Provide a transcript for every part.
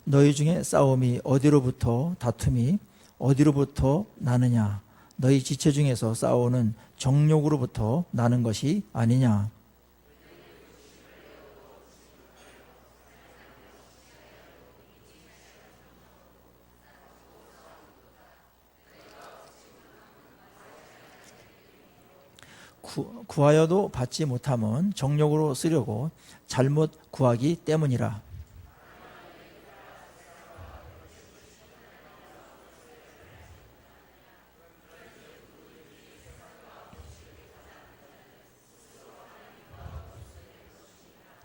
너희 중에 싸움이 어디로부터 다툼이 어디로부터 나느냐? 너희 지체 중에서 싸우는 정욕으로부터 나는 것이 아니냐? 구하여도 받지 못함은 정욕으로 쓰려고 잘못 구하기 때문이라.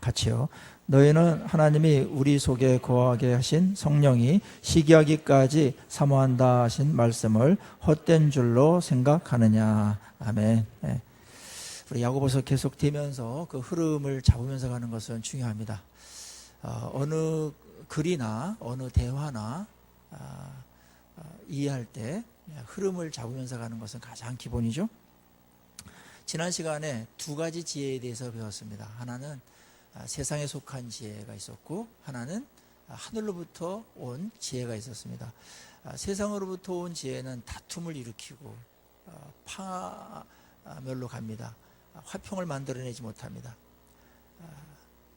같이요. 너희는 하나님이 우리 속에 거하게 하신 성령이 시기하기까지 사모한다 하신 말씀을 헛된 줄로 생각하느냐. 아멘. 네. 우리 야고보서 계속 되면서 그 흐름을 잡으면서 가는 것은 중요합니다. 어느 글이나 어느 대화나 이해할 때 흐름을 잡으면서 가는 것은 가장 기본이죠. 지난 시간에 두 가지 지혜에 대해서 배웠습니다. 하나는 세상에 속한 지혜가 있었고, 하나는 하늘로부터 온 지혜가 있었습니다. 세상으로부터 온 지혜는 다툼을 일으키고 파멸로 갑니다. 화평을 만들어내지 못합니다.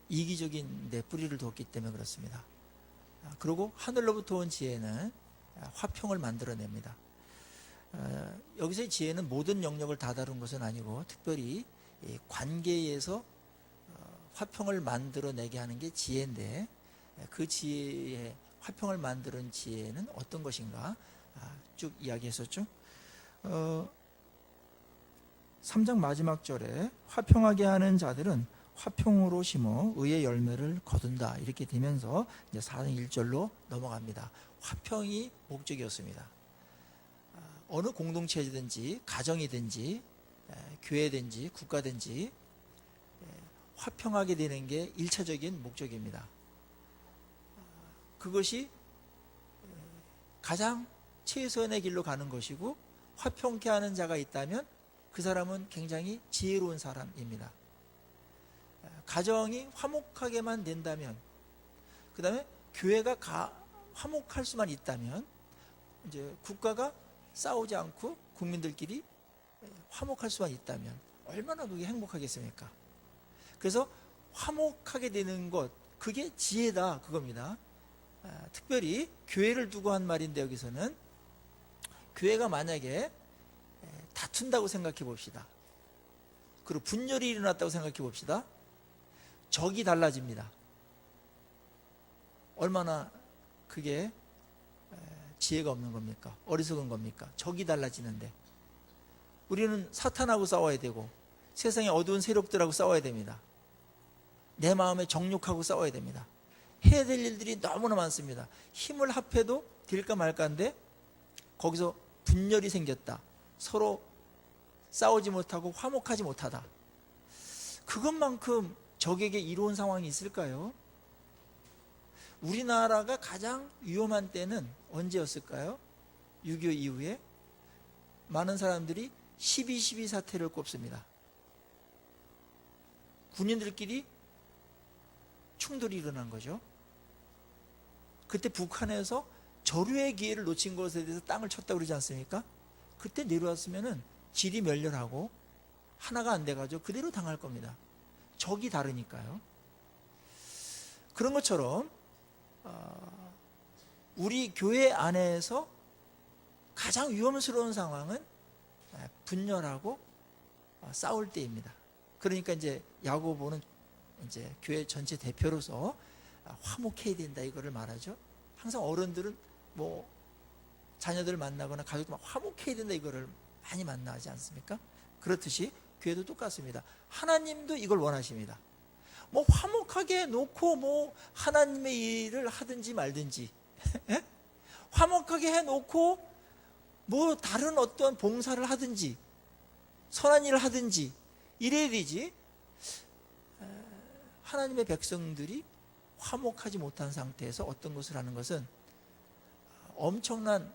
이기적인 데 뿌리를 뒀기 때문에 그렇습니다. 그리고 하늘로부터 온 지혜는 화평을 만들어냅니다. 여기서의 지혜는 모든 영역을 다 다룬 것은 아니고, 특별히 관계에서 화평을 만들어내게 하는 게 지혜인데, 그 지혜의 화평을 만드는 지혜는 어떤 것인가 쭉 이야기했었죠. 3장 마지막 절에 화평하게 하는 자들은 화평으로 심어 의의 열매를 거둔다, 이렇게 되면서 이제 4장 1절로 넘어갑니다. 화평이 목적이었습니다. 어느 공동체든지 가정이든지 교회든지 국가든지 화평하게 되는 게 1차적인 목적입니다. 그것이 가장 최선의 길로 가는 것이고, 화평케 하는 자가 있다면 그 사람은 굉장히 지혜로운 사람입니다. 가정이 화목하게만 된다면, 그 다음에 교회가 화목할 수만 있다면, 이제 국가가 싸우지 않고 국민들끼리 화목할 수만 있다면 얼마나 그게 행복하겠습니까? 그래서 화목하게 되는 것, 그게 지혜다, 그겁니다. 특별히 교회를 두고 한 말인데, 여기서는 교회가 만약에 다툰다고 생각해 봅시다. 그리고 분열이 일어났다고 생각해 봅시다. 적이 달라집니다. 얼마나 그게 지혜가 없는 겁니까? 어리석은 겁니까? 적이 달라지는데 우리는 사탄하고 싸워야 되고 세상의 어두운 세력들하고 싸워야 됩니다. 내 마음에 정욕하고 싸워야 됩니다. 해야 될 일들이 너무나 많습니다. 힘을 합해도 될까 말까인데 거기서 분열이 생겼다, 서로 싸우지 못하고 화목하지 못하다, 그것만큼 적에게 이로운 상황이 있을까요? 우리나라가 가장 위험한 때는 언제였을까요? 6.25 이후에 많은 사람들이 12.12 사태를 꼽습니다. 군인들끼리 충돌이 일어난 거죠. 그때 북한에서 저류의 기회를 놓친 것에 대해서 땅을 쳤다고 그러지 않습니까? 그때 내려왔으면은 질이 멸렬하고 하나가 안 돼가지고 그대로 당할 겁니다. 적이 다르니까요. 그런 것처럼 우리 교회 안에서 가장 위험스러운 상황은 분열하고 싸울 때입니다. 그러니까 이제 야고보는 이제 교회 전체 대표로서 화목해야 된다, 이거를 말하죠. 항상 어른들은 뭐 자녀들 만나거나 가족들 화목해야 된다, 이거를 많이 만나지 않습니까? 그렇듯이 교회도 똑같습니다. 하나님도 이걸 원하십니다. 뭐 화목하게 해놓고 뭐 하나님의 일을 하든지 말든지 화목하게 해놓고 뭐 다른 어떤 봉사를 하든지 선한 일을 하든지 이래야 되지, 하나님의 백성들이 화목하지 못한 상태에서 어떤 것을 하는 것은 엄청난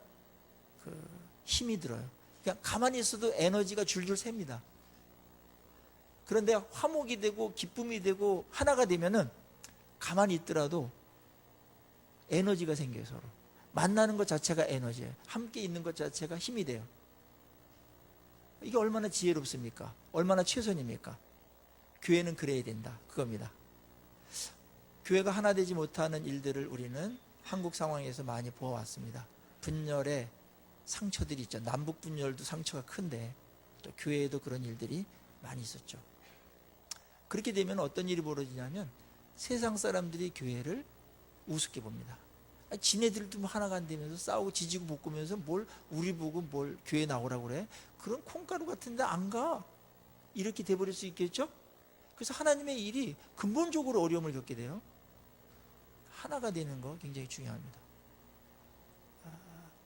힘이 들어요. 그냥 가만히 있어도 에너지가 줄줄 셉니다. 그런데 화목이 되고 기쁨이 되고 하나가 되면은 가만히 있더라도 에너지가 생겨요. 서로 만나는 것 자체가 에너지예요. 함께 있는 것 자체가 힘이 돼요. 이게 얼마나 지혜롭습니까? 얼마나 최선입니까? 교회는 그래야 된다, 그겁니다. 교회가 하나 되지 못하는 일들을 우리는 한국 상황에서 많이 보아왔습니다. 분열의 상처들이 있죠. 남북 분열도 상처가 큰데 또 교회에도 그런 일들이 많이 있었죠. 그렇게 되면 어떤 일이 벌어지냐면 세상 사람들이 교회를 우습게 봅니다. 지네들도 뭐 하나가 안 되면서 싸우고 지지고 볶으면서 뭘 우리 보고 뭘 교회 나오라고 그래? 그런 콩가루 같은데 안 가. 이렇게 돼버릴 수 있겠죠? 그래서 하나님의 일이 근본적으로 어려움을 겪게 돼요. 하나가 되는 거 굉장히 중요합니다.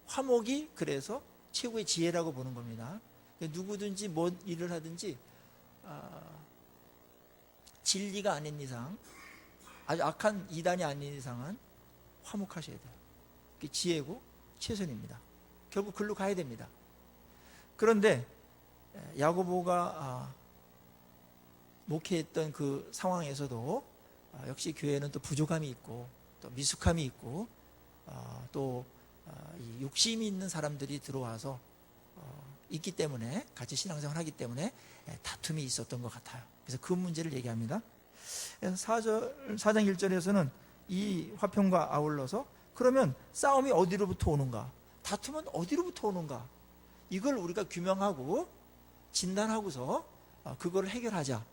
화목이 그래서 최고의 지혜라고 보는 겁니다. 누구든지 뭔 일을 하든지 진리가 아닌 이상, 아주 악한 이단이 아닌 이상은 화목하셔야 돼요. 그게 지혜고 최선입니다. 결국 글로 가야 됩니다. 그런데 야고보가 목회했던 그 상황에서도 역시 교회는 또 부족함이 있고 또 미숙함이 있고 또 이 욕심이 있는 사람들이 들어와서 있기 때문에 같이 신앙생활을 하기 때문에 다툼이 있었던 것 같아요. 그래서 그 문제를 얘기합니다. 4장 1절에서는 이 화평과 아울러서 그러면 싸움이 어디로부터 오는가? 다툼은 어디로부터 오는가? 이걸 우리가 규명하고 진단하고서 그걸 해결하자.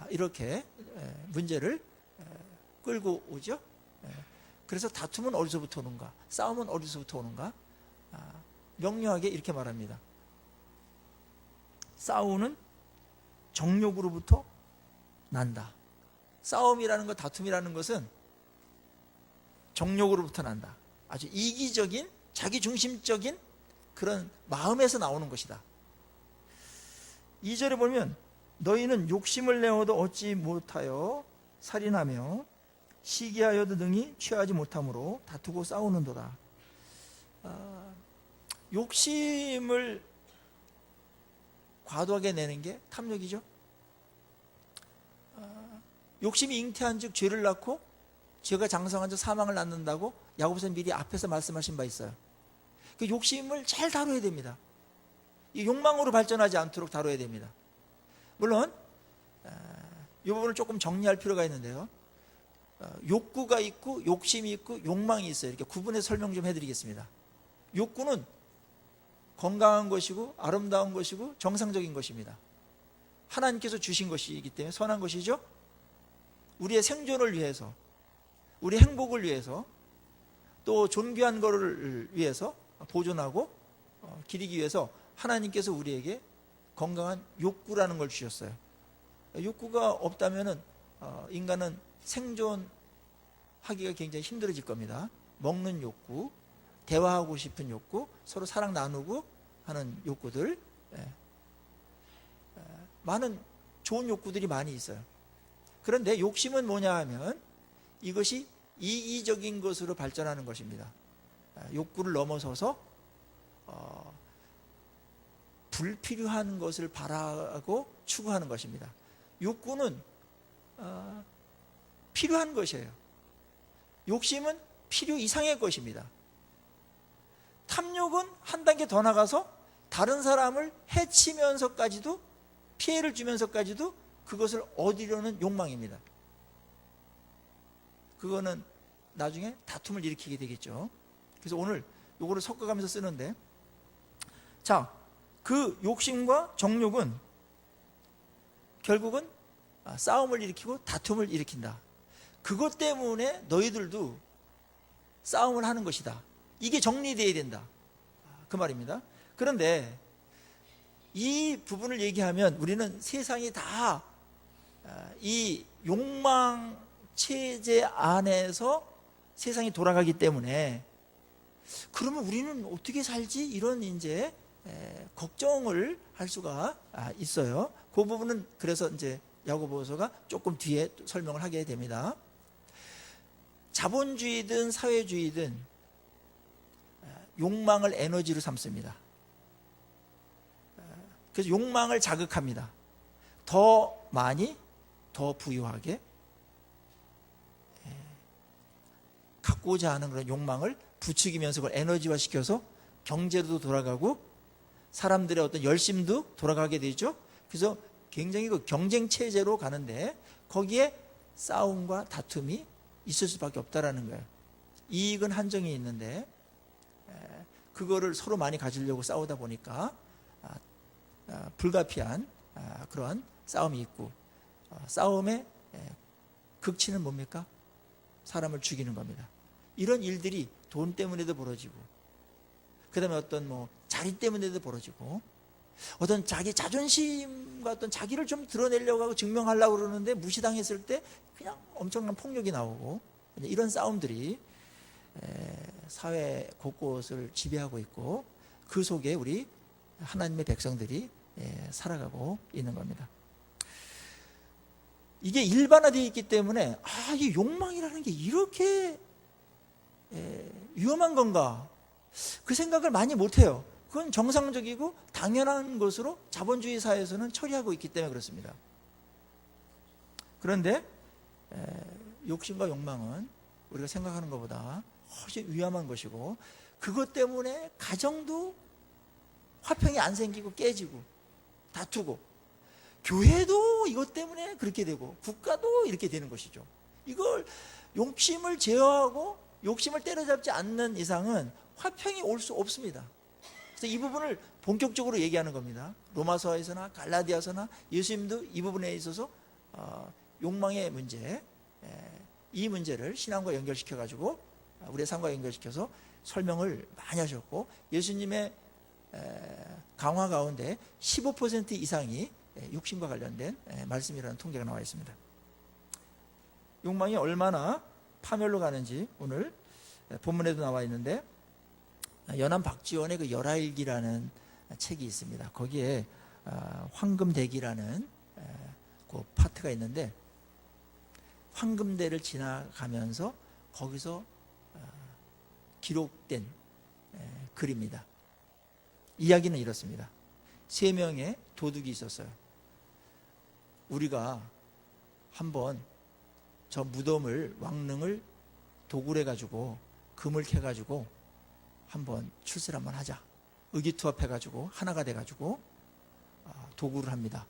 이렇게 문제를 끌고 오죠. 그래서 다툼은 어디서부터 오는가? 싸움은 어디서부터 오는가? 명료하게 이렇게 말합니다. 싸우는 정욕으로부터 난다. 싸움이라는 것, 다툼이라는 것은 정욕으로부터 난다. 아주 이기적인, 자기중심적인 그런 마음에서 나오는 것이다. 2절에 보면 너희는 욕심을 내어도 얻지 못하여 살인하며 시기하여도 능히 취하지 못함으로 다투고 싸우는도다. 욕심을 과도하게 내는 게 탐욕이죠. 욕심이 잉태한 즉 죄를 낳고 죄가 장성한 즉 사망을 낳는다고 야고보서는 미리 앞에서 말씀하신 바 있어요. 그 욕심을 잘 다뤄야 됩니다. 이 욕망으로 발전하지 않도록 다뤄야 됩니다. 물론 이 부분을 조금 정리할 필요가 있는데요. 욕구가 있고 욕심이 있고 욕망이 있어요. 이렇게 구분해서 설명 좀 해드리겠습니다. 욕구는 건강한 것이고 아름다운 것이고 정상적인 것입니다. 하나님께서 주신 것이기 때문에 선한 것이죠. 우리의 생존을 위해서, 우리 행복을 위해서, 또 존귀한 것을 위해서 보존하고 기리기 위해서 하나님께서 우리에게 건강한 욕구라는 걸 주셨어요. 욕구가 없다면 인간은 생존하기가 굉장히 힘들어질 겁니다. 먹는 욕구, 대화하고 싶은 욕구, 서로 사랑 나누고 하는 욕구들, 많은 좋은 욕구들이 많이 있어요. 그런데 욕심은 뭐냐 하면 이것이 이기적인 것으로 발전하는 것입니다. 욕구를 넘어서서 불필요한 것을 바라고 추구하는 것입니다. 욕구는 필요한 것이에요. 욕심은 필요 이상의 것입니다. 탐욕은 한 단계 더 나가서 다른 사람을 해치면서까지도, 피해를 주면서까지도 그것을 얻으려는 욕망입니다. 그거는 나중에 다툼을 일으키게 되겠죠. 그래서 오늘 요거를 섞어가면서 쓰는데, 자, 그 욕심과 정욕은 결국은 싸움을 일으키고 다툼을 일으킨다. 그것 때문에 너희들도 싸움을 하는 것이다. 이게 정리되어야 된다. 그 말입니다. 그런데 이 부분을 얘기하면 우리는 세상이 다 이 욕망 체제 안에서 세상이 돌아가기 때문에 그러면 우리는 어떻게 살지? 이런 이제 걱정을 할 수가 있어요. 그 부분은 그래서 이제 야고보서가 조금 뒤에 설명을 하게 됩니다. 자본주의든 사회주의든 욕망을 에너지로 삼습니다. 그래서 욕망을 자극합니다. 더 많이, 더 부유하게, 갖고자 하는 그런 욕망을 부추기면서 그걸 에너지화 시켜서 경제로도 돌아가고 사람들의 어떤 열심도 돌아가게 되죠. 그래서 굉장히 그 경쟁 체제로 가는데 거기에 싸움과 다툼이 있을 수밖에 없다라는 거예요. 이익은 한정이 있는데 그거를 서로 많이 가지려고 싸우다 보니까 불가피한 그런 싸움이 있고, 싸움의 극치는 뭡니까? 사람을 죽이는 겁니다. 이런 일들이 돈 때문에도 벌어지고, 그 다음에 어떤 뭐 자리 때문에도 벌어지고, 어떤 자기 자존심과 어떤 자기를 좀 드러내려고 하고 증명하려고 그러는데 무시당했을 때 그냥 엄청난 폭력이 나오고, 이런 싸움들이 사회 곳곳을 지배하고 있고, 그 속에 우리 하나님의 백성들이 살아가고 있는 겁니다. 이게 일반화되어 있기 때문에 이 욕망이라는 게 이렇게 위험한 건가, 그 생각을 많이 못해요. 그건 정상적이고 당연한 것으로 자본주의 사회에서는 처리하고 있기 때문에 그렇습니다. 그런데 욕심과 욕망은 우리가 생각하는 것보다 훨씬 위험한 것이고, 그것 때문에 가정도 화평이 안 생기고 깨지고 다투고, 교회도 이것 때문에 그렇게 되고 국가도 이렇게 되는 것이죠. 이걸 욕심을 제어하고 욕심을 때려잡지 않는 이상은 화평이 올 수 없습니다. 그래서 이 부분을 본격적으로 얘기하는 겁니다. 로마서에서나 갈라디아서나 예수님도 이 부분에 있어서 욕망의 문제, 이 문제를 신앙과 연결시켜 가지고 우리의 삶과 연결시켜서 설명을 많이 하셨고, 예수님의 강화 가운데 15% 이상이 욕심과 관련된 말씀이라는 통계가 나와 있습니다. 욕망이 얼마나 파멸로 가는지 오늘 본문에도 나와 있는데, 연암 박지원의 그 열하일기라는 책이 있습니다. 거기에 황금대기라는 그 파트가 있는데, 황금대를 지나가면서 거기서 기록된 글입니다. 이야기는 이렇습니다. 3명의 도둑이 있었어요. 우리가 한번 저 무덤을, 왕릉을 도굴해 가지고 금을 캐 가지고 한번 출세를 한번 하자. 의기투합해 가지고 하나가 돼 가지고 도굴을 합니다.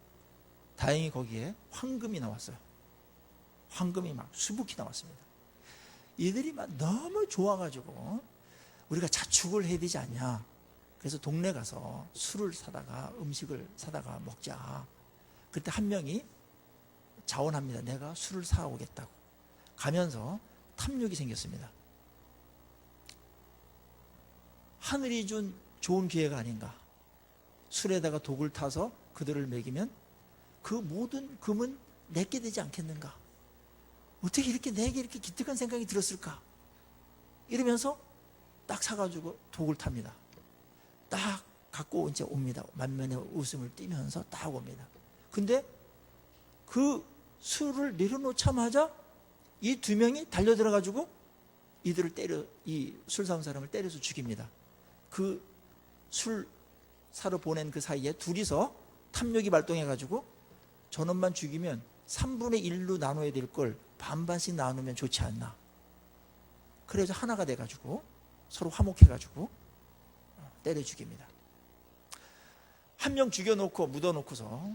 다행히 거기에 황금이 나왔어요. 황금이 막 수북히 나왔습니다. 이들이 막 너무 좋아가지고 우리가 자축을 해야 되지 않냐. 그래서 동네 가서 술을 사다가 음식을 사다가 먹자. 그때 한 명이 자원합니다. 내가 술을 사오겠다고. 가면서 탐욕이 생겼습니다. 하늘이 준 좋은 기회가 아닌가. 술에다가 독을 타서 그들을 먹이면 그 모든 금은 내게 되지 않겠는가. 어떻게 이렇게 내게 이렇게 기특한 생각이 들었을까. 이러면서 딱 사가지고 독을 탑니다. 딱 갖고 이제 옵니다. 만면에 웃음을 띠면서 딱 옵니다. 근데 그 술을 내려놓자마자 이 2명이 달려들어가지고 이들을 이 술 사온 사람을 때려서 죽입니다. 그 술 사러 보낸 그 사이에 둘이서 탐욕이 발동해가지고 저놈만 죽이면 3분의 1로 나눠야 될 걸 반반씩 나누면 좋지 않나. 그래서 하나가 돼가지고 서로 화목해가지고 때려 죽입니다. 한 명 죽여놓고 묻어놓고서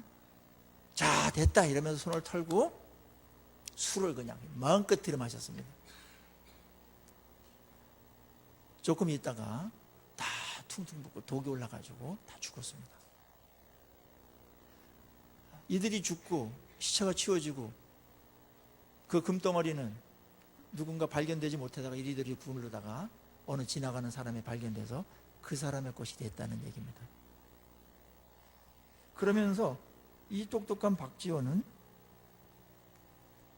자 됐다 이러면서 손을 털고 술을 그냥 마음껏 들여 마셨습니다. 조금 있다가 다 퉁퉁 붓고 독이 올라가지고 다 죽었습니다. 이들이 죽고 시체가 치워지고 그 금덩어리는 누군가 발견되지 못하다가 이리들이 구르다가 어느 지나가는 사람이 발견돼서 그 사람의 것이 됐다는 얘기입니다. 그러면서 이 똑똑한 박지원은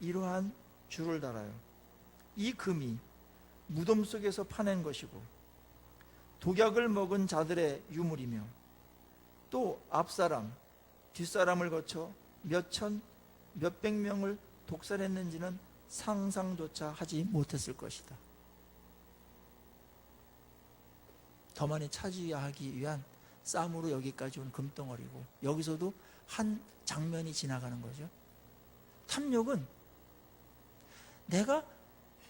이러한 줄을 달아요. 이 금이 무덤 속에서 파낸 것이고 독약을 먹은 자들의 유물이며 또 앞사람 뒷사람을 거쳐 몇천 몇백 명을 독살했는지는 상상조차 하지 못했을 것이다. 더 많이 차지하기 위한 싸움으로 여기까지 온 금덩어리고, 여기서도 한 장면이 지나가는 거죠. 탐욕은 내가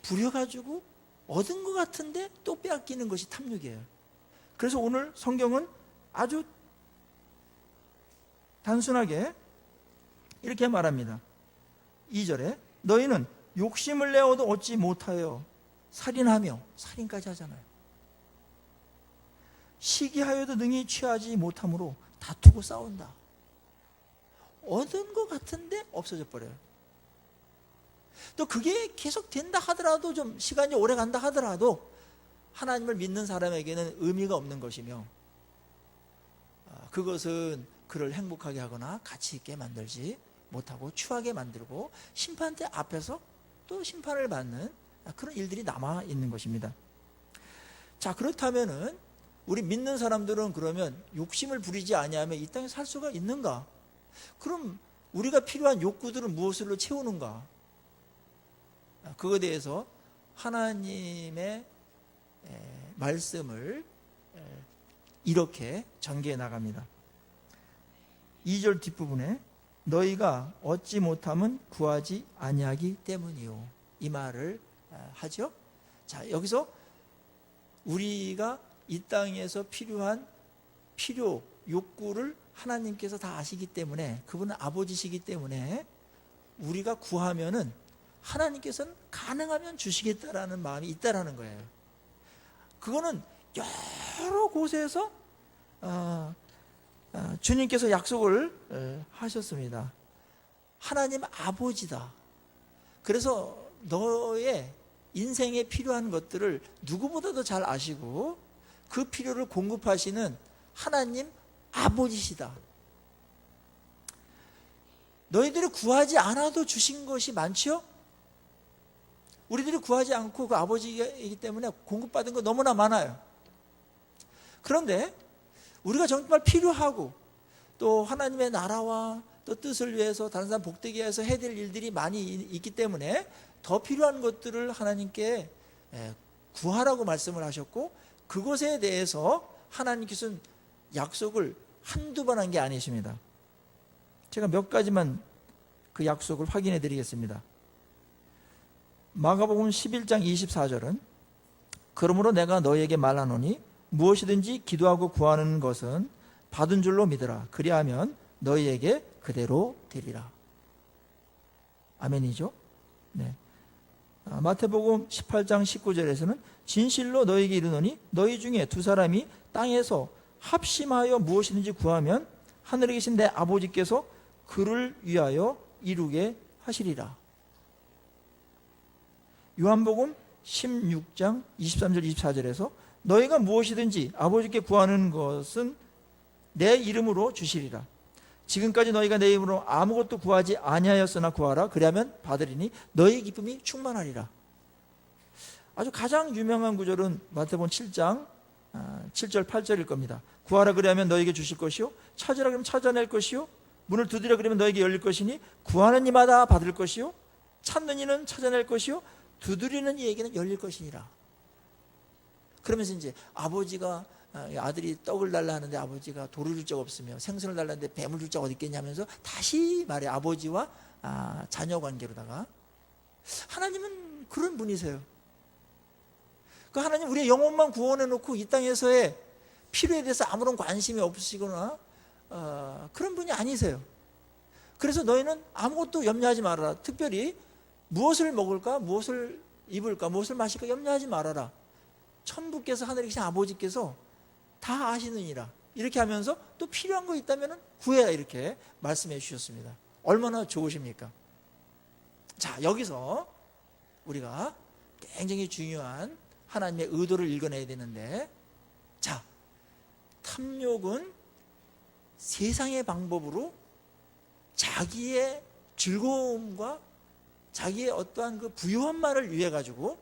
부려가지고 얻은 것 같은데 또 빼앗기는 것이 탐욕이에요. 그래서 오늘 성경은 아주 단순하게 이렇게 말합니다. 2절에 너희는 욕심을 내어도 얻지 못하여 살인하며, 살인까지 하잖아요. 시기하여도 능히 취하지 못함으로 다투고 싸운다. 얻은 것 같은데 없어져 버려요. 또 그게 계속 된다 하더라도, 좀 시간이 오래 간다 하더라도 하나님을 믿는 사람에게는 의미가 없는 것이며, 그것은 그를 행복하게 하거나 가치 있게 만들지 못하고 추하게 만들고 심판대 앞에서 또 심판을 받는 그런 일들이 남아 있는 것입니다. 자, 그렇다면은 우리 믿는 사람들은 그러면 욕심을 부리지 아니하면 이 땅에 살 수가 있는가? 그럼 우리가 필요한 욕구들은 무엇으로 채우는가? 그거에 대해서 하나님의 말씀을 이렇게 전개해 나갑니다. 2절 뒷부분에 너희가 얻지 못함은 구하지 아니하기 때문이요, 이 말을 하죠. 자, 여기서 우리가 이 땅에서 필요한 필요, 욕구를 하나님께서 다 아시기 때문에, 그분은 아버지시기 때문에 우리가 구하면은 하나님께서는 가능하면 주시겠다라는 마음이 있다라는 거예요. 그거는 여러 곳에서 주님께서 약속을 하셨습니다. 하나님 아버지다. 그래서 너의 인생에 필요한 것들을 누구보다도 잘 아시고 그 필요를 공급하시는 하나님 아버지시다. 너희들이 구하지 않아도 주신 것이 많죠? 우리들이 구하지 않고 그 아버지이기 때문에 공급받은 거 너무나 많아요. 그런데 우리가 정말 필요하고 또 하나님의 나라와 또 뜻을 위해서 다른 사람 복되게 해서 해야 될 일들이 많이 있기 때문에 더 필요한 것들을 하나님께 구하라고 말씀을 하셨고, 그것에 대해서 하나님께서는 약속을 한두 번 한 게 아니십니다. 제가 몇 가지만 그 약속을 확인해 드리겠습니다. 마가복음 11장 24절은 그러므로 내가 너희에게 말하노니 무엇이든지 기도하고 구하는 것은 받은 줄로 믿으라. 그리하면 너희에게 그대로 되리라. 아멘이죠? 네. 마태복음 18장 19절에서는 진실로 너희에게 이르노니 너희 중에 두 사람이 땅에서 합심하여 무엇이든지 구하면 하늘에 계신 내 아버지께서 그를 위하여 이루게 하시리라. 요한복음 16장 23절 24절에서 너희가 무엇이든지 아버지께 구하는 것은 내 이름으로 주시리라. 지금까지 너희가 내 이름으로 아무것도 구하지 아니하였으나 구하라. 그리하면 받으리니 너희 기쁨이 충만하리라. 아주 가장 유명한 구절은 마태복음 7장 7절 8절일 겁니다. 구하라 그리하면 너희에게 주실 것이요, 찾으라 그러면 찾아낼 것이요, 문을 두드리라 그러면 너희에게 열릴 것이니 구하는 이마다 받을 것이요, 찾는 이는 찾아낼 것이요, 두드리는 이에게는 열릴 것이니라. 그러면서 이제 아버지가 아들이 떡을 달라 하는데 아버지가 돌을 줄 적 없으며 생선을 달라는데 뱀을 줄 적 어디 있겠냐 하면서 다시 말해 아버지와 자녀 관계로다가, 하나님은 그런 분이세요. 그 하나님 우리의 영혼만 구원해 놓고 이 땅에서의 필요에 대해서 아무런 관심이 없으시거나 그런 분이 아니세요. 그래서 너희는 아무것도 염려하지 말아라. 특별히 무엇을 먹을까, 무엇을 입을까, 무엇을 마실까 염려하지 말아라. 천부께서 하늘에 계신 아버지께서 다 아시느니라. 이렇게 하면서 또 필요한 거 있다면 구해라, 이렇게 말씀해 주셨습니다. 얼마나 좋으십니까? 자, 여기서 우리가 굉장히 중요한 하나님의 의도를 읽어내야 되는데, 자, 탐욕은 세상의 방법으로 자기의 즐거움과 자기의 어떠한 그 부유함만을 위해 가지고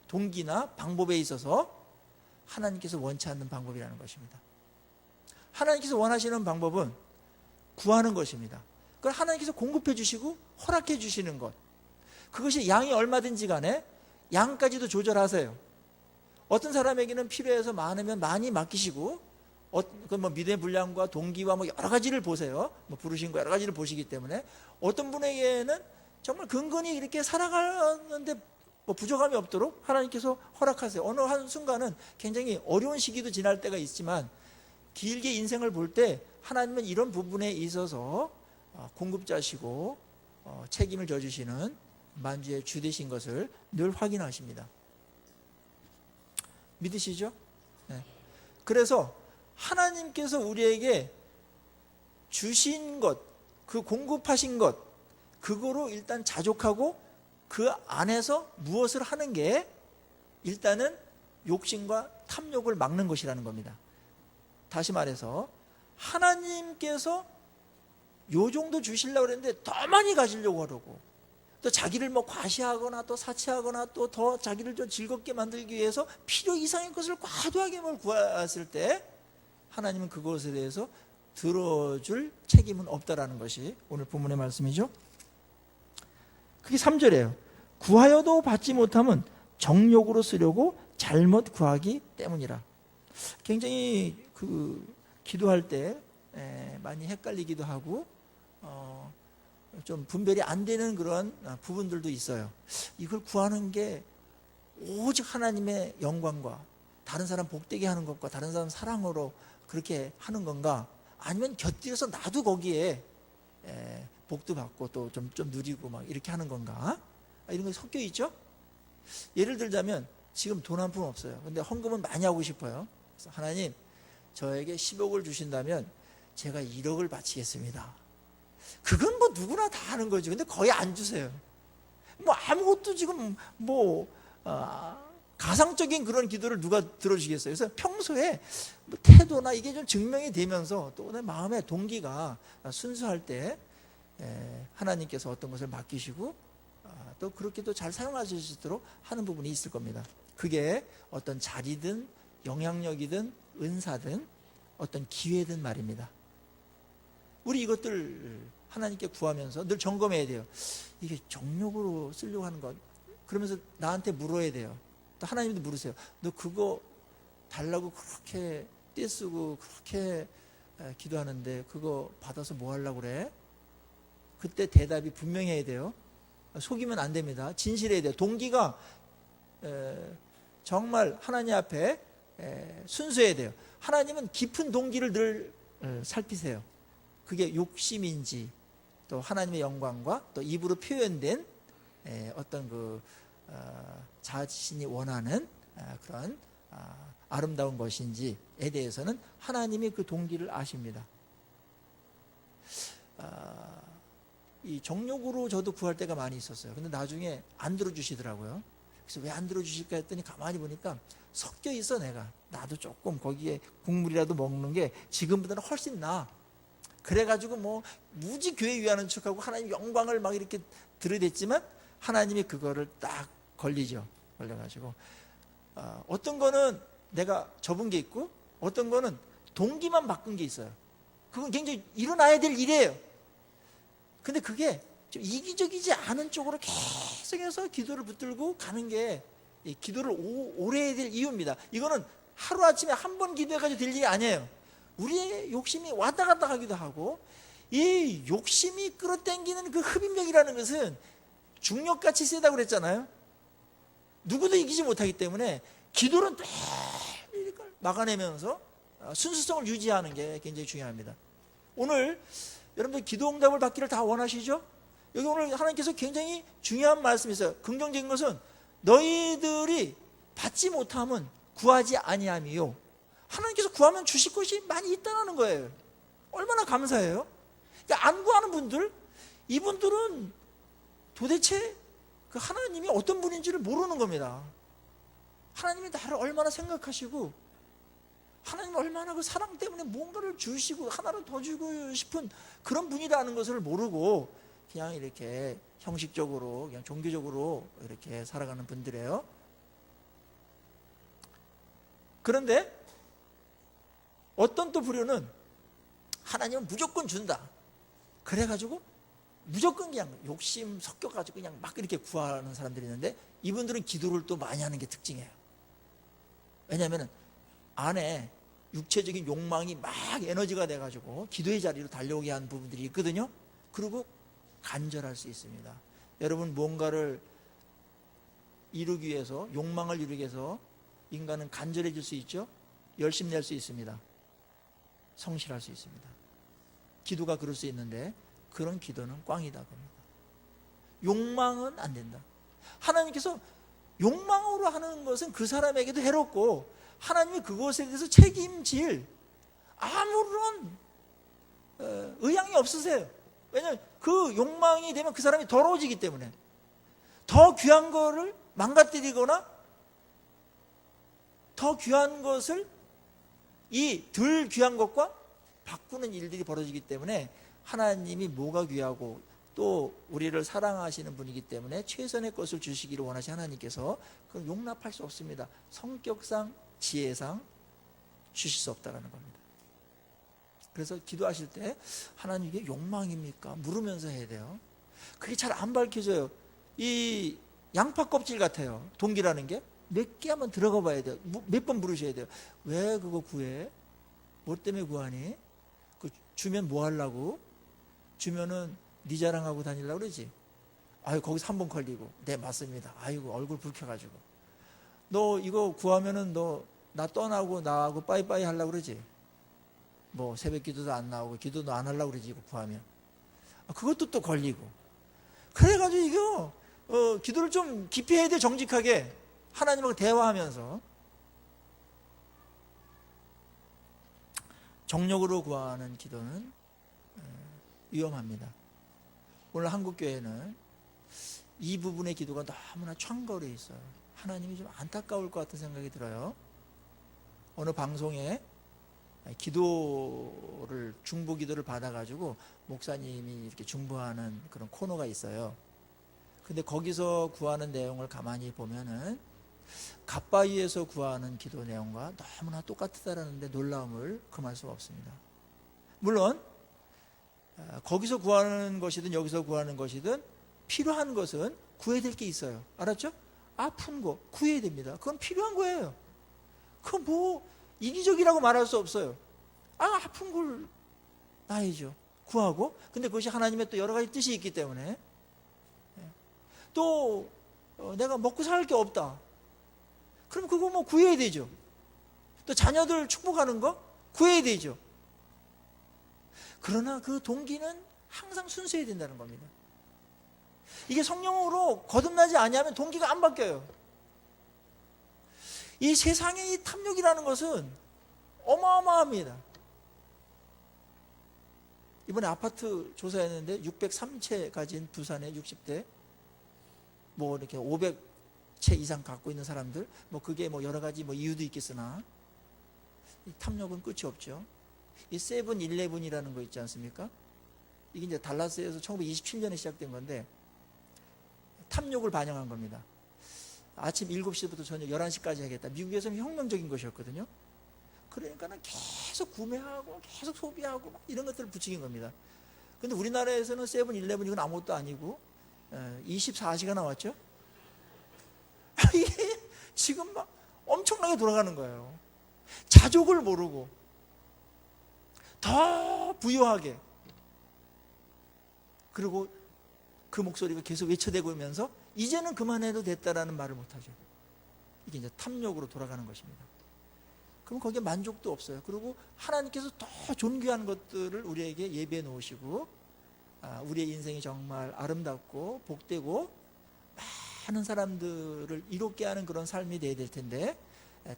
동기나 방법에 있어서 하나님께서 원치 않는 방법이라는 것입니다. 하나님께서 원하시는 방법은 구하는 것입니다. 그걸 하나님께서 공급해 주시고 허락해 주시는 것, 그것이 양이 얼마든지 간에 양까지도 조절하세요. 어떤 사람에게는 필요해서 많으면 많이 맡기시고, 뭐 믿음의 분량과 동기와 뭐 여러 가지를 보세요. 뭐 부르신 거 여러 가지를 보시기 때문에 어떤 분에게는 정말 근근히 이렇게 살아가는데 뭐 부족함이 없도록 하나님께서 허락하세요. 어느 한순간은 굉장히 어려운 시기도 지날 때가 있지만 길게 인생을 볼 때 하나님은 이런 부분에 있어서 공급자시고 책임을 져주시는 만주의 주 되신 것을 늘 확인하십니다. 믿으시죠? 네. 그래서 하나님께서 우리에게 주신 것, 그 공급하신 것, 그거로 일단 자족하고 그 안에서 무엇을 하는 게 일단은 욕심과 탐욕을 막는 것이라는 겁니다. 다시 말해서 하나님께서 요 정도 주시려고 그랬는데 더 많이 가지려고 하려고, 또 자기를 뭐 과시하거나 또 사치하거나 또 더 자기를 좀 즐겁게 만들기 위해서 필요 이상의 것을 과도하게 뭘 구했을 때 하나님은 그것에 대해서 들어줄 책임은 없다라는 것이 오늘 본문의 말씀이죠. 그게 3절이에요. 구하여도 받지 못함은 정욕으로 쓰려고 잘못 구하기 때문이라. 굉장히 기도할 때 많이 헷갈리기도 하고 좀 분별이 안 되는 그런 부분들도 있어요. 이걸 구하는 게 오직 하나님의 영광과 다른 사람 복되게 하는 것과 다른 사람 사랑으로 그렇게 하는 건가, 아니면 곁들여서 나도 거기에 복도 받고 또 좀 누리고 막 이렇게 하는 건가, 이런 게 섞여 있죠. 예를 들자면 지금 돈 한 푼 없어요. 근데 헌금은 많이 하고 싶어요. 그래서 하나님, 저에게 10억을 주신다면 제가 1억을 바치겠습니다. 그건 뭐 누구나 다 하는 거죠. 근데 거의 안 주세요. 뭐 아무것도 지금 가상적인 그런 기도를 누가 들어주겠어요. 그래서 평소에 뭐 태도나 이게 좀 증명이 되면서 또 내 마음의 동기가 순수할 때 하나님께서 어떤 것을 맡기시고 또 그렇게 또 잘 사용하실 수 있도록 하는 부분이 있을 겁니다. 그게 어떤 자리든 영향력이든 은사든 어떤 기회든 말입니다. 우리 이것들 하나님께 구하면서 늘 점검해야 돼요. 이게 정욕으로 쓰려고 하는 것, 그러면서 나한테 물어야 돼요. 또 하나님도 물으세요. 너 그거 달라고 그렇게 떼쓰고 그렇게 기도하는데 그거 받아서 뭐 하려고 그래? 그때 대답이 분명해야 돼요. 속이면 안 됩니다. 진실해야 돼요. 동기가 정말 하나님 앞에 순수해야 돼요. 하나님은 깊은 동기를 늘 살피세요. 그게 욕심인지 또 하나님의 영광과 또 입으로 표현된 어떤 자신이 원하는 그런 아름다운 것인지에 대해서는 하나님이 그 동기를 아십니다. 이 정욕으로 저도 구할 때가 많이 있었어요. 근데 나중에 안 들어주시더라고요. 그래서 왜 안 들어주실까 했더니 가만히 보니까 섞여 있어. 나도 조금 거기에 국물이라도 먹는 게 지금보다는 훨씬 나아. 그래가지고 뭐 무지 교회 위하는 척하고 하나님 영광을 막 이렇게 들이댔지만 하나님이 그거를 딱 걸려가지고 어떤 거는 내가 접은 게 있고 어떤 거는 동기만 바꾼 게 있어요. 그건 굉장히 일어나야 될 일이에요. 근데 그게 좀 이기적이지 않은 쪽으로 계속해서 기도를 붙들고 가는 게 기도를 오래 해야 될 이유입니다. 이거는 하루아침에 한 번 기도해가지고 될 일이 아니에요. 우리의 욕심이 왔다 갔다 하기도 하고, 이 욕심이 끌어당기는 그 흡입력이라는 것은 중력같이 세다고 그랬잖아요. 누구도 이기지 못하기 때문에 기도는 늘 막아내면서 순수성을 유지하는 게 굉장히 중요합니다. 오늘 여러분들 기도 응답을 받기를 다 원하시죠? 여기 오늘 하나님께서 굉장히 중요한 말씀이 있어요. 긍정적인 것은 너희들이 받지 못함은 구하지 아니함이요. 하나님께서 구하면 주실 것이 많이 있다는 거예요. 얼마나 감사해요. 그러니까 안 구하는 분들, 이분들은 도대체 그 하나님이 어떤 분인지를 모르는 겁니다. 하나님이 나를 얼마나 생각하시고 하나님 얼마나 그 사랑 때문에 뭔가를 주시고 하나를 더 주고 싶은 그런 분이라는 것을 모르고 그냥 이렇게 형식적으로 그냥 종교적으로 이렇게 살아가는 분들이에요. 그런데 어떤 또 부류는 하나님은 무조건 준다. 그래가지고 무조건 그냥 욕심 섞여가지고 그냥 막 이렇게 구하는 사람들이 있는데 이분들은 기도를 또 많이 하는 게 특징이에요. 왜냐하면 안에 육체적인 욕망이 막 에너지가 돼가지고 기도의 자리로 달려오게 하는 부분들이 있거든요. 그리고 간절할 수 있습니다. 여러분 뭔가를 이루기 위해서, 욕망을 이루기 위해서 인간은 간절해질 수 있죠. 열심 낼 수 있습니다. 성실할 수 있습니다. 기도가 그럴 수 있는데 그런 기도는 꽝이다 봅니다. 욕망은 안 된다. 하나님께서 욕망으로 하는 것은 그 사람에게도 해롭고 하나님이 그것에 대해서 책임질 아무런 의향이 없으세요. 왜냐하면 그 욕망이 되면 그 사람이 더러워지기 때문에 더 귀한 거를 망가뜨리거나 더 귀한 것을 이 덜 귀한 것과 바꾸는 일들이 벌어지기 때문에 하나님이 뭐가 귀하고 또 우리를 사랑하시는 분이기 때문에 최선의 것을 주시기를 원하시 하나님께서 그걸 용납할 수 없습니다. 성격상 지혜상 주실 수 없다는 겁니다. 그래서 기도하실 때 하나님 이게 욕망입니까? 물으면서 해야 돼요. 그게 잘 안 밝혀져요. 이 양파 껍질 같아요. 동기라는 게 몇 개 한번 들어가 봐야 돼요. 몇 번 물으셔야 돼요. 왜 그거 구해? 뭐 때문에 구하니? 그 주면 뭐 하려고? 주면은 네 자랑하고 다니려고 그러지? 아유 거기서 한 번 걸리고 네 맞습니다. 아이고 얼굴 붉혀가지고 너 이거 구하면은 너 나 떠나고 나하고 빠이빠이 하려고 그러지? 뭐 새벽 기도도 안 나오고 기도도 안 하려고 그러지 이거 구하면. 그것도 또 걸리고 그래가지고 이거 기도를 좀 깊이 해야 돼. 정직하게 하나님하고 대화하면서. 정력으로 구하는 기도는 위험합니다. 오늘 한국교회는 이 부분의 기도가 너무나 창거리에 있어요. 하나님이 좀 안타까울 것 같은 생각이 들어요. 어느 방송에 기도를 중보 기도를 받아가지고 목사님이 이렇게 중보하는 그런 코너가 있어요. 근데 거기서 구하는 내용을 가만히 보면은 갓바위에서 구하는 기도 내용과 너무나 똑같다라는데 놀라움을 금할 수가 없습니다. 물론 거기서 구하는 것이든 여기서 구하는 것이든 필요한 것은 구해야 될 게 있어요. 알았죠? 아픈 거 구해야 됩니다. 그건 필요한 거예요. 그건 뭐 이기적이라고 말할 수 없어요. 아픈 걸 나야죠. 구하고. 근데 그것이 하나님의 또 여러 가지 뜻이 있기 때문에 또 내가 먹고 살 게 없다. 그럼 그거 뭐 구해야 되죠. 또 자녀들 축복하는 거 구해야 되죠. 그러나 그 동기는 항상 순수해야 된다는 겁니다. 이게 성령으로 거듭나지 아니하면 동기가 안 바뀌어요. 이 세상의 이 탐욕이라는 것은 어마어마합니다. 이번에 아파트 조사했는데 603채 가진 부산의 60대 뭐 이렇게 500채 이상 갖고 있는 사람들 뭐 그게 뭐 여러 가지 뭐 이유도 있겠으나 이 탐욕은 끝이 없죠. 이 세븐일레븐이라는 거 있지 않습니까? 이게 이제 달라스에서 1927년에 시작된 건데 탐욕을 반영한 겁니다. 아침 7시부터 저녁 11시까지 하겠다. 미국에서는 혁명적인 것이었거든요. 그러니까는 계속 구매하고 계속 소비하고 막 이런 것들을 부추긴 겁니다. 근데 우리나라에서는 세븐일레븐 이건 아무것도 아니고 24시가 나왔죠. 이게 지금 막 엄청나게 돌아가는 거예요. 자족을 모르고 더 부유하게 그리고 그 목소리가 계속 외쳐대고 오면서 이제는 그만해도 됐다라는 말을 못하죠. 이게 이제 탐욕으로 돌아가는 것입니다. 그럼 거기에 만족도 없어요. 그리고 하나님께서 더 존귀한 것들을 우리에게 예배해 놓으시고 우리의 인생이 정말 아름답고 복되고 많은 사람들을 이롭게 하는 그런 삶이 되어야 될 텐데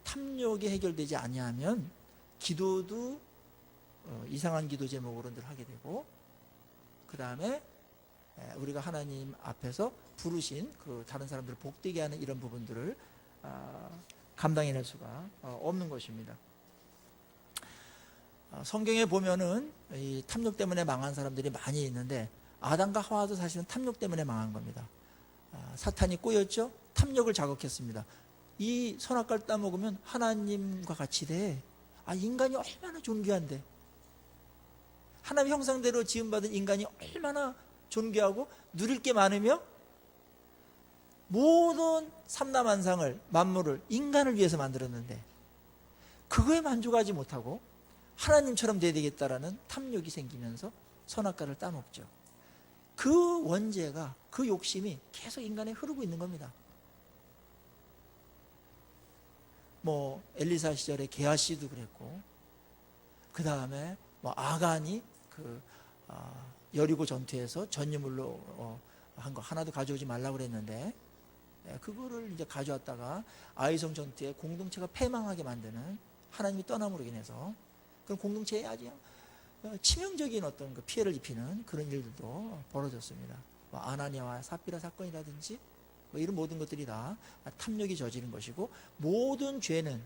탐욕이 해결되지 아니하면 기도도 이상한 기도 제목으로 늘 하게 되고 그 다음에 우리가 하나님 앞에서 부르신 그 다른 사람들을 복되게 하는 이런 부분들을 감당해낼 수가 없는 것입니다. 성경에 보면은 이 탐욕 때문에 망한 사람들이 많이 있는데 아담과 하와도 사실은 탐욕 때문에 망한 겁니다. 사탄이 꼬였죠. 탐욕을 자극했습니다. 이 선악과를 따먹으면 하나님과 같이 돼. 인간이 얼마나 존귀한데 하나님 형상대로 지음받은 인간이 얼마나 존귀하고 누릴 게 많으며 모든 삼라만상을 만물을 인간을 위해서 만들었는데 그거에 만족하지 못하고 하나님처럼 돼야 되겠다라는 탐욕이 생기면서 선악과를 따먹죠. 그 원죄가 그 욕심이 계속 인간에 흐르고 있는 겁니다. 뭐 엘리사 시절에 게하시도 그랬고, 그 다음에 뭐 아간이 그 여리고 전투에서 전유물로 한 거 하나도 가져오지 말라고 그랬는데, 그거를 이제 가져왔다가 아이성 전투에 공동체가 패망하게 만드는, 하나님이 떠남으로 인해서 그런 공동체에 아주 치명적인 어떤 그 피해를 입히는 그런 일들도 벌어졌습니다. 뭐 아나니아와 삽비라 사건이라든지 뭐 이런 모든 것들이 다 탐욕이 저지른 것이고, 모든 죄는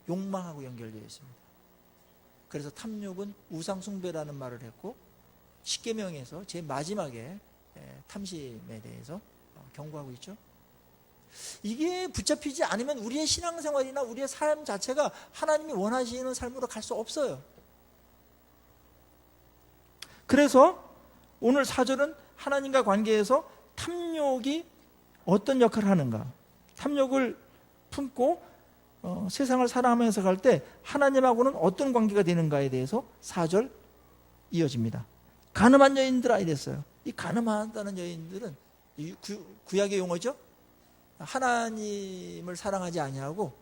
욕망하고 연결되어 있습니다. 그래서 탐욕은 우상숭배라는 말을 했고, 십계명에서 제일 마지막에 탐심에 대해서 경고하고 있죠. 이게 붙잡히지 않으면 우리의 신앙생활이나 우리의 삶 자체가 하나님이 원하시는 삶으로 갈 수 없어요. 그래서 오늘 4절은 하나님과 관계에서 탐욕이 어떤 역할을 하는가, 탐욕을 품고 세상을 사랑하면서 갈 때 하나님하고는 어떤 관계가 되는가에 대해서 4절 이어집니다. 가늠한 여인들아 이랬어요. 이 가늠하다는 여인들은 구약의 용어죠. 하나님을 사랑하지 아니하고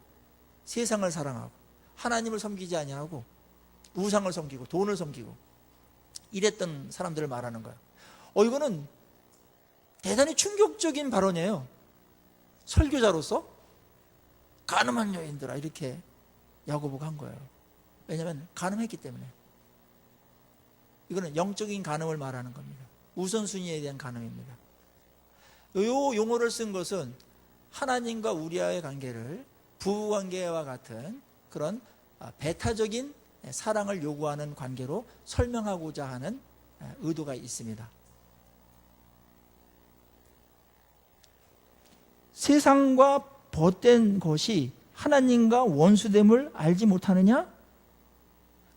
세상을 사랑하고 하나님을 섬기지 아니하고 우상을 섬기고 돈을 섬기고 이랬던 사람들을 말하는 거예요. 이거는 대단히 충격적인 발언이에요. 설교자로서 가늠한 여인들아 이렇게 야고보가 한 거예요. 왜냐하면 가늠했기 때문에. 이거는 영적인 간음을 말하는 겁니다. 우선순위에 대한 간음입니다. 이 용어를 쓴 것은 하나님과 우리와의 관계를 부부관계와 같은 그런 배타적인 사랑을 요구하는 관계로 설명하고자 하는 의도가 있습니다. 세상과 벗된 것이 하나님과 원수됨을 알지 못하느냐?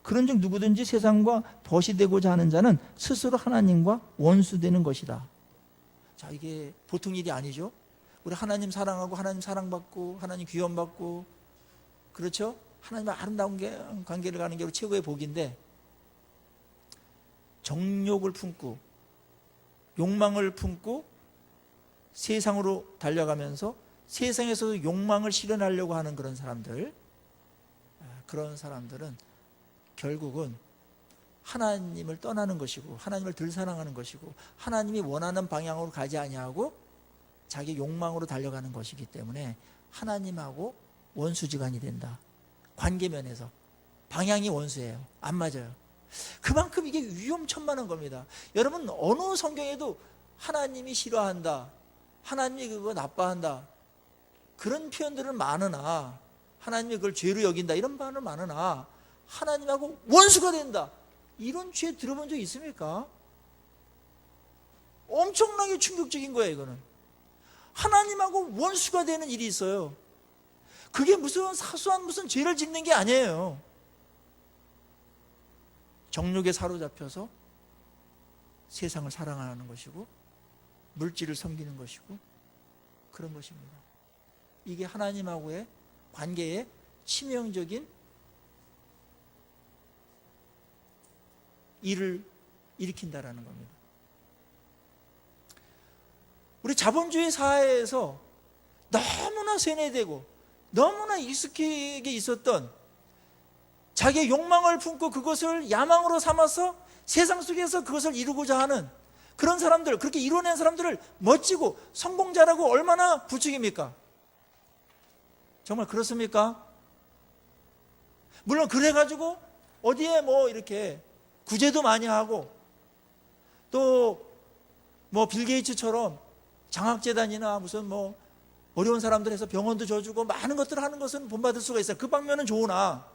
그런즉 누구든지 세상과 벗이 되고자 하는 자는 스스로 하나님과 원수되는 것이다. 자, 이게 보통 일이 아니죠. 우리 하나님 사랑하고 하나님 사랑받고 하나님 귀염받고, 그렇죠? 하나님과 아름다운 관계를 가는 게 우리 최고의 복인데, 정욕을 품고 욕망을 품고 세상으로 달려가면서 세상에서도 욕망을 실현하려고 하는 그런 사람들은 결국은 하나님을 떠나는 것이고 하나님을 덜 사랑하는 것이고 하나님이 원하는 방향으로 가지 아니하고 자기 욕망으로 달려가는 것이기 때문에 하나님하고 원수지간이 된다. 관계면에서 방향이 원수예요. 안 맞아요. 그만큼 이게 위험천만한 겁니다. 여러분, 어느 성경에도 하나님이 싫어한다, 하나님이 그거 나빠한다, 그런 표현들은 많으나, 하나님이 그걸 죄로 여긴다 이런 말은 많으나, 하나님하고 원수가 된다 이런 죄 들어본 적 있습니까? 엄청나게 충격적인 거예요. 이거는 하나님하고 원수가 되는 일이 있어요. 그게 무슨 사소한 무슨 죄를 짓는 게 아니에요. 정욕에 사로잡혀서 세상을 사랑하는 것이고 물질을 섬기는 것이고 그런 것입니다. 이게 하나님하고의 관계에 치명적인 일을 일으킨다라는 겁니다. 우리 자본주의 사회에서 너무나 세뇌되고 너무나 익숙하게 있었던 자기의 욕망을 품고 그것을 야망으로 삼아서 세상 속에서 그것을 이루고자 하는 그런 사람들, 그렇게 이뤄낸 사람들을 멋지고 성공자라고 얼마나 부추깁니까? 정말 그렇습니까? 물론 그래가지고 어디에 뭐 이렇게 구제도 많이 하고 또 뭐 빌 게이츠처럼 장학재단이나 무슨 뭐 어려운 사람들에서 병원도 줘주고 많은 것들을 하는 것은 본받을 수가 있어요. 그 방면은 좋으나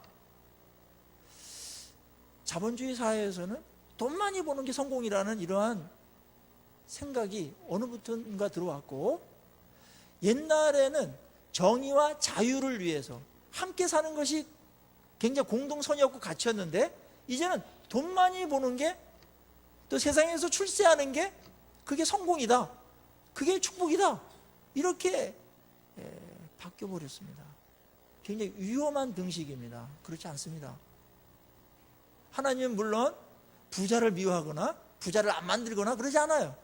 자본주의 사회에서는 돈 많이 버는 게 성공이라는 이러한 생각이 어느부턴가 들어왔고, 옛날에는 정의와 자유를 위해서 함께 사는 것이 굉장히 공동선이었고 가치였는데, 이제는 돈 많이 버는 게, 또 세상에서 출세하는 게 그게 성공이다, 그게 축복이다, 이렇게 바뀌어버렸습니다. 굉장히 위험한 등식입니다. 그렇지 않습니다. 하나님은 물론 부자를 미워하거나 부자를 안 만들거나 그러지 않아요.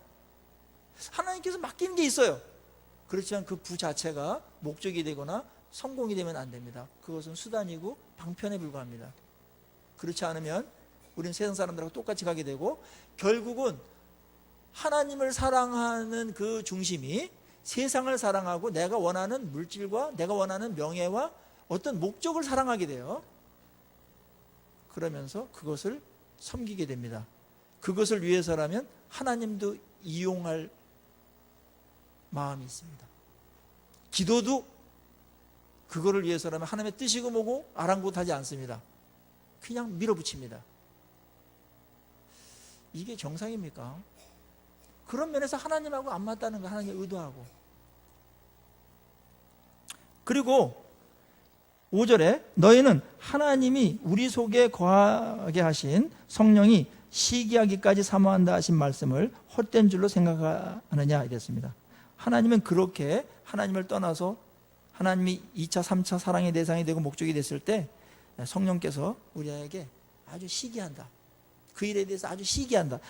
하나님께서 맡기는 게 있어요. 그렇지만 그 부 자체가 목적이 되거나 성공이 되면 안 됩니다. 그것은 수단이고 방편에 불과합니다. 그렇지 않으면 우리는 세상 사람들하고 똑같이 가게 되고, 결국은 하나님을 사랑하는 그 중심이 세상을 사랑하고 내가 원하는 물질과 내가 원하는 명예와 어떤 목적을 사랑하게 돼요. 그러면서 그것을 섬기게 됩니다. 그것을 위해서라면 하나님도 이용할 마음이 있습니다. 기도도 그거를 위해서라면 하나님의 뜻이고 뭐고 아랑곳하지 않습니다. 그냥 밀어붙입니다. 이게 정상입니까? 그런 면에서 하나님하고 안 맞다는 거, 하나님의 의도하고. 그리고 5절에 너희는 하나님이 우리 속에 거하게 하신 성령이 시기하기까지 사모한다 하신 말씀을 헛된 줄로 생각하느냐 이랬습니다. 하나님은 그렇게 하나님을 떠나서 하나님이 2차, 3차 사랑의 대상이 되고 목적이 됐을 때 성령께서 우리에게 아주 시기한다. 그 일에 대해서 아주 시기한다.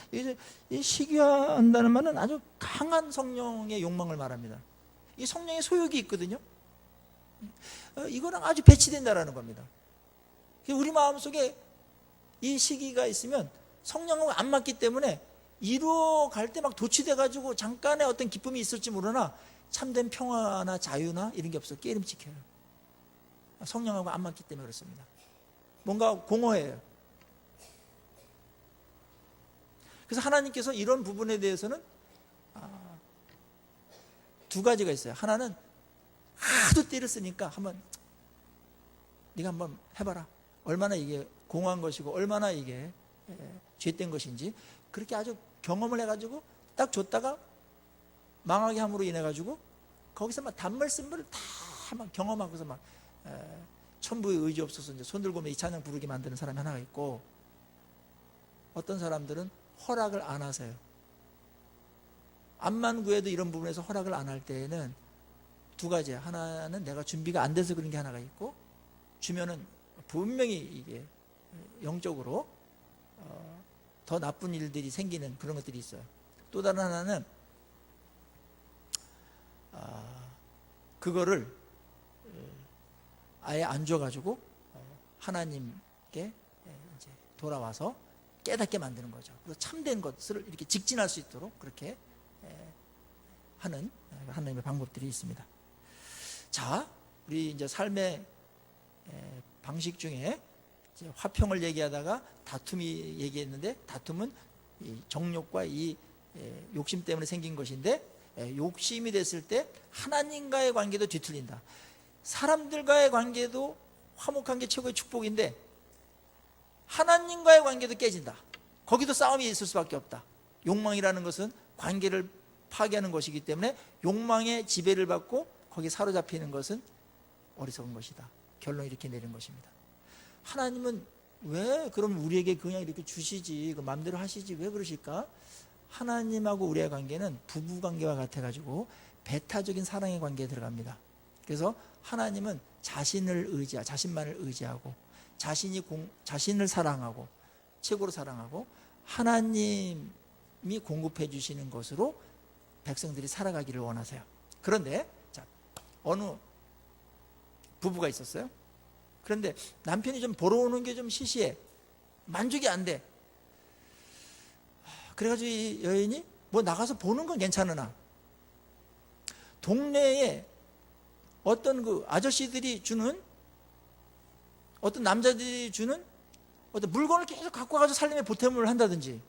이 시기한다는 말은 아주 강한 성령의 욕망을 말합니다. 이 성령의 소욕이 있거든요. 이거랑 아주 배치된다라는 겁니다. 우리 마음속에 이 시기가 있으면 성령하고 안 맞기 때문에 이루어갈 때 막 도취돼가지고 잠깐의 어떤 기쁨이 있을지 모르나 참된 평화나 자유나 이런 게 없어. 깨름직해요. 성령하고 안 맞기 때문에 그렇습니다. 뭔가 공허해요. 그래서 하나님께서 이런 부분에 대해서는 두 가지가 있어요. 하나는 하도 때렸으니까 네가 한번 해봐라. 얼마나 이게 공허한 것이고 얼마나 이게 죄된 것인지 그렇게 아주 경험을 해가지고 딱 줬다가 망하게 함으로 인해가지고 거기서 막 단말씀을 다 막 경험하고서 막 천부의 의지 없어서 이제 손 들고 이 찬양 부르게 만드는 사람이 하나가 있고, 어떤 사람들은 허락을 안 하세요. 암만 구해도 이런 부분에서 허락을 안 할 때에는 두 가지야. 하나는 내가 준비가 안 돼서 그런 게 하나가 있고, 주면은 분명히 이게 영적으로 더 나쁜 일들이 생기는 그런 것들이 있어요. 또 다른 하나는 그거를 아예 안 줘가지고 하나님께 이제 돌아와서 깨닫게 만드는 거죠. 그래서 참된 것을 이렇게 직진할 수 있도록 그렇게 하는 하나님의 방법들이 있습니다. 자, 우리 이제 삶의 방식 중에 이제 화평을 얘기하다가 다툼이 얘기했는데, 다툼은 이 정욕과 이 욕심 때문에 생긴 것인데, 욕심이 됐을 때 하나님과의 관계도 뒤틀린다. 사람들과의 관계도 화목한 게 최고의 축복인데 하나님과의 관계도 깨진다. 거기도 싸움이 있을 수밖에 없다. 욕망이라는 것은 관계를 파괴하는 것이기 때문에 욕망의 지배를 받고 거기에 사로잡히는 것은 어리석은 것이다. 결론을 이렇게 내린 것입니다. 하나님은 왜 그럼 우리에게 그냥 이렇게 주시지, 그 마음대로 하시지, 왜 그러실까? 하나님하고 우리의 관계는 부부관계와 같아가지고 배타적인 사랑의 관계에 들어갑니다. 그래서 하나님은 자신만을 의지하고 자신을 사랑하고 최고로 사랑하고 하나님이 공급해 주시는 것으로 백성들이 살아가기를 원하세요. 그런데 자, 어느 부부가 있었어요. 그런데 남편이 좀 보러 오는 게 좀 시시해. 만족이 안 돼. 그래가지고 이 여인이 뭐 나가서 보는 건 괜찮으나 동네에 어떤 그 아저씨들이 주는, 어떤 남자들이 주는 어떤 물건을 계속 갖고 가서 살림에 보탬을 한다든지,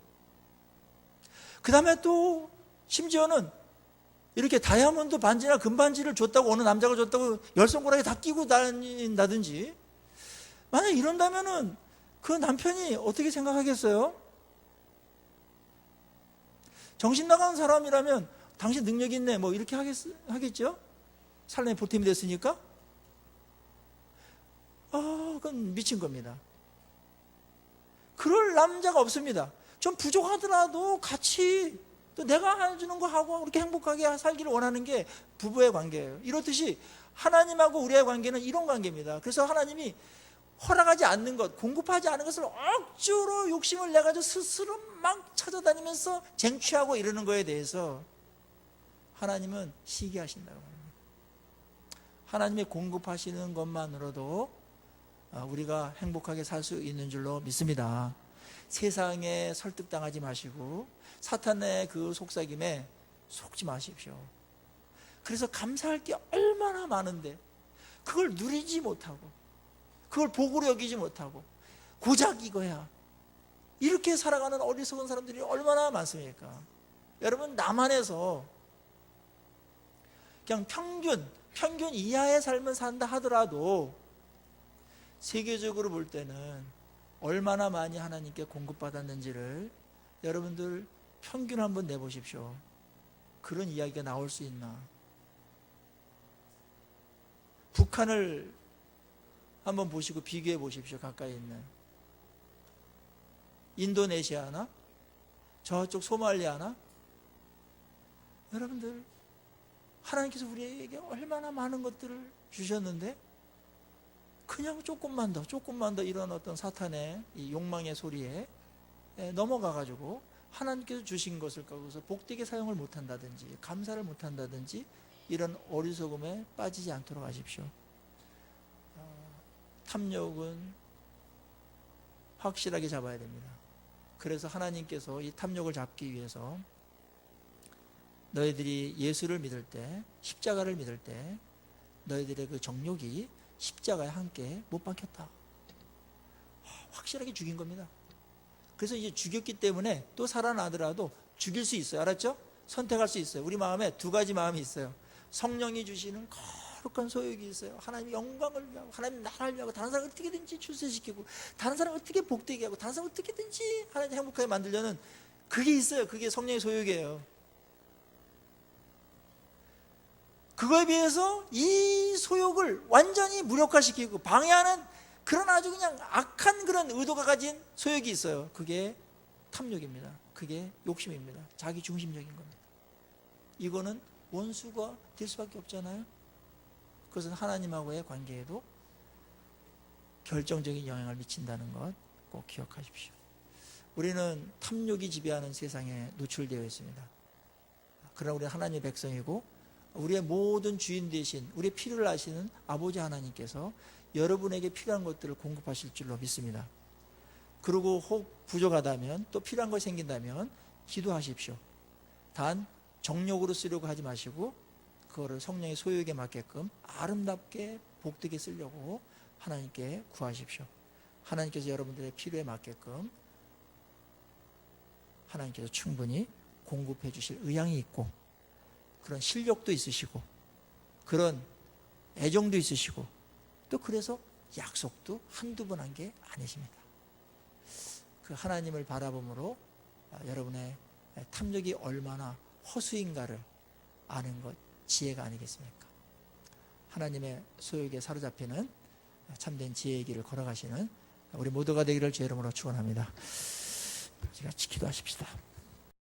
그 다음에 또 심지어는 이렇게 다이아몬드 반지나 금반지를 줬다고, 어느 남자가 줬다고 열 손가락에 다 끼고 다닌다든지, 만약 이런다면은 그 남편이 어떻게 생각하겠어요? 정신 나간 사람이라면 당신 능력 있네 뭐 이렇게 하겠죠? 살림에 보탬이 됐으니까. 그건 미친 겁니다. 그럴 남자가 없습니다. 좀 부족하더라도 같이 또 내가 해주는 거 하고 그렇게 행복하게 살기를 원하는 게 부부의 관계예요. 이렇듯이 하나님하고 우리의 관계는 이런 관계입니다. 그래서 하나님이 허락하지 않는 것, 공급하지 않은 것을 억지로 욕심을 내가지고 스스로 막 찾아다니면서 쟁취하고 이러는 거에 대해서 하나님은 시기하신다고 합니다. 하나님이 공급하시는 것만으로도 우리가 행복하게 살 수 있는 줄로 믿습니다. 세상에 설득당하지 마시고 사탄의 그 속삭임에 속지 마십시오. 그래서 감사할 게 얼마나 많은데 그걸 누리지 못하고 그걸 복으로 여기지 못하고 고작 이거야, 이렇게 살아가는 어리석은 사람들이 얼마나 많습니까? 여러분, 남한에서 그냥 평균 이하의 삶을 산다 하더라도 세계적으로 볼 때는 얼마나 많이 하나님께 공급받았는지를 여러분들 평균 한번 내보십시오. 그런 이야기가 나올 수 있나? 북한을 한번 보시고 비교해 보십시오. 가까이 있는 인도네시아나 저쪽 소말리아나. 여러분들, 하나님께서 우리에게 얼마나 많은 것들을 주셨는데 그냥 조금만 더 이런 어떤 사탄의 이 욕망의 소리에 넘어가가지고 하나님께서 주신 것을 거기서 복되게 사용을 못한다든지 감사를 못한다든지 이런 어리석음에 빠지지 않도록 하십시오. 탐욕은 확실하게 잡아야 됩니다. 그래서 하나님께서 이 탐욕을 잡기 위해서 너희들이 예수를 믿을 때, 십자가를 믿을 때 너희들의 그 정욕이 십자가에 함께 못 박혔다. 확실하게 죽인 겁니다. 그래서 이제 죽였기 때문에 또 살아나더라도 죽일 수 있어요. 알았죠? 선택할 수 있어요. 우리 마음에 두 가지 마음이 있어요. 성령이 주시는 거룩한 소욕이 있어요. 하나님의 영광을 위하고, 하나님 나라를 위하고, 다른 사람을 어떻게든지 출세시키고, 다른 사람을 어떻게 복되게 하고, 다른 사람을 어떻게든지 하나님 행복하게 만들려는 그게 있어요. 그게 성령의 소욕이에요. 그거에 비해서 이 소욕을 완전히 무력화시키고 방해하는 그런 아주 그냥 악한 그런 의도가 가진 소욕이 있어요. 그게 탐욕입니다. 그게 욕심입니다. 자기 중심적인 겁니다. 이거는 원수가 될 수밖에 없잖아요. 그것은 하나님하고의 관계에도 결정적인 영향을 미친다는 것 꼭 기억하십시오. 우리는 탐욕이 지배하는 세상에 노출되어 있습니다. 그러나 우리는 하나님의 백성이고 우리의 모든 주인 되신, 우리의 필요를 아시는 아버지 하나님께서 여러분에게 필요한 것들을 공급하실 줄로 믿습니다. 그리고 혹 부족하다면, 또 필요한 것이 생긴다면 기도하십시오. 단 정욕으로 쓰려고 하지 마시고 그거를 성령의 소욕에 맞게끔 아름답게 복되게 쓰려고 하나님께 구하십시오. 하나님께서 여러분들의 필요에 맞게끔 하나님께서 충분히 공급해 주실 의향이 있고 그런 실력도 있으시고 그런 애정도 있으시고 또 그래서 약속도 한두 번 한 게 아니십니다. 그 하나님을 바라봄으로 여러분의 탐욕이 얼마나 허수인가를 아는 것 지혜가 아니겠습니까? 하나님의 소욕에 사로잡히는 참된 지혜의 길을 걸어가시는 우리 모두가 되기를 주의 이름으로 축원합니다. 같이 기도하십시다.